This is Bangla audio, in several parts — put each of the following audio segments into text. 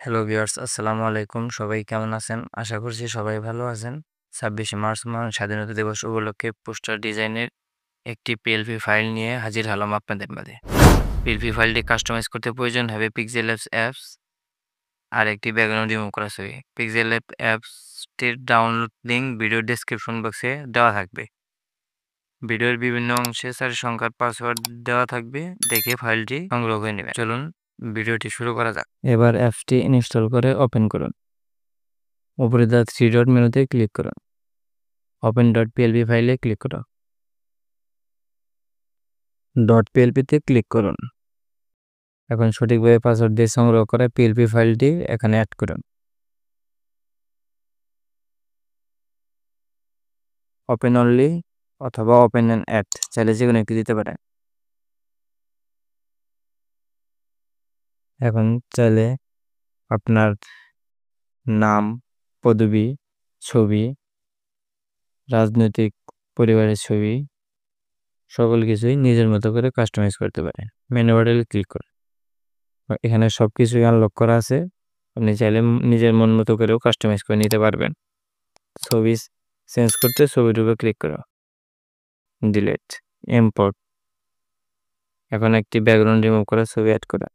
হ্যালো ভিউয়ার্স, আসসালামু আলাইকুম। সবাই কেমন আছেন? আশা করছি সবাই ভালো আছেন। ২৬শে মার্চ মহান স্বাধীনতা দিবস উপলক্ষে পোস্টার ডিজাইনের একটি পিএলপি ফাইল নিয়ে হাজির হলাম আপনাদের মাঝে। পিএলপি ফাইলটি কাস্টমাইজ করতে প্রয়োজন হবে পিক্সেল ল্যাবস অ্যাপস আর একটি ব্যাকগ্রাউন্ড রিমুভ করা ছবি। পিক্সেল ল্যাব অ্যাপসটির ডাউনলোড লিঙ্ক ভিডিও ডেসক্রিপশন বক্সে দেওয়া থাকবে। ভিডিওর বিভিন্ন অংশে ৪ সংখ্যার পাসওয়ার্ড দেওয়া থাকবে, দেখে ফাইলটি সংগ্রহ করে নেবেন। চলুন ভিডিওটি শুরু করা যাক। এবার অ্যাপসটি ইনস্টল করে ওপেন করুন। উপরে দ্য 3 ডট মেনুতে ক্লিক করুন। ওপেন ডট পিএলপি ফাইলে ক্লিক করুন। ডট পিএলপিতে ক্লিক করুন। এখন সঠিকভাবে পাসওয়ার্ড দিয়ে সংগ্রহ করা পিএলপি ফাইলটি এখানে অ্যাড করুন। ওপেন অনলি অথবা ওপেন অ্যান্ড অ্যাড, চাইলে যেকোনো একটি দিতে পারেন। এখন চাইলে আপনার নাম, পদবি, ছবি, রাজনৈতিক পরিবারের ছবি সকল কিছুই নিজের মতো করে কাস্টমাইজ করতে পারেন। মেনু বাটনে ক্লিক করুন। এখানে সব কিছুই আনলক করা আছে। আপনি চাইলে নিজের মন মতো করেও কাস্টমাইজ করে নিতে পারবেন। ছবি চেঞ্জ করতে ছবির উপর ক্লিক করো, ডিলিট, ইম্পোর্ট। এখন একটি ব্যাকগ্রাউন্ড রিমুভ করা ছবি অ্যাড করা।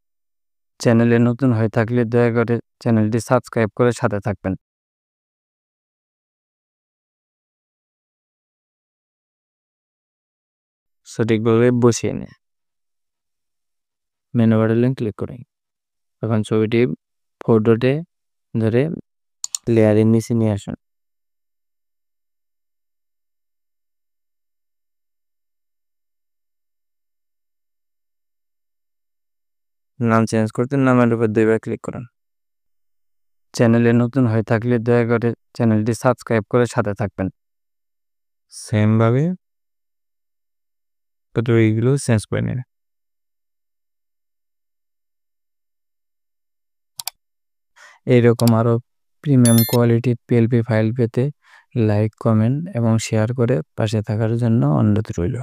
চ্যানেলে নতুন হয়ে থাকলে দয়া করে চ্যানেলটি সাবস্ক্রাইব করে সাথে থাকবেন। সঠিকভাবে বসিয়ে নিন। মেনু বাটনে ক্লিক করুন। এখন ছবিটি ফটোতে ধরে লেয়ারের নিচে নিয়ে আসুন। নাম চেঞ্জ করতে নামের উপর 2বার ক্লিক করুন। চ্যানেলে নতুন হয়ে থাকলে দয়া করে চ্যানেলটি সাবস্ক্রাইব করে সাথে থাকবেন। সেমভাবে এইগুলো চেঞ্জ করে নিন। এইরকম আরও প্রিমিয়াম কোয়ালিটির পিএলপি ফাইল পেতে লাইক, কমেন্ট এবং শেয়ার করে পাশে থাকার জন্য অনুরোধ রইল।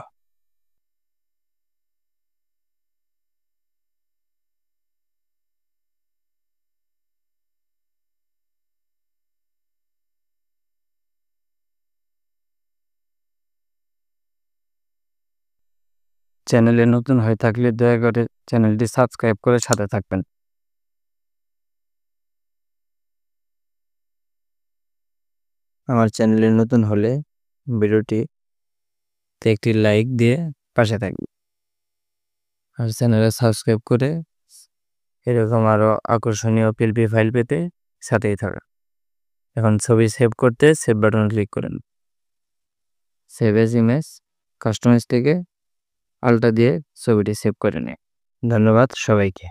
চ্যানেলে নতুন হয়ে থাকলে দয়া করে চ্যানেলটি সাবস্ক্রাইব করে সাথে থাকবেন। আমার চ্যানেলে নতুন হলে ভিডিওটিতে একটি লাইক দিয়ে পাশে থাকবে আর চ্যানেলে সাবস্ক্রাইব করে এরকম আরও আকর্ষণীয় পিএলপি ফাইল পেতে সাথেই থাকা। এখন ছবি সেভ করতে সেভ বাটন ক্লিক করেন। সেভ এজ ইমেজ, কাস্টমাইজ থেকে আলটা দিয়ে ছবিটি সেভ করে নিন। ধন্যবাদ সবাইকে।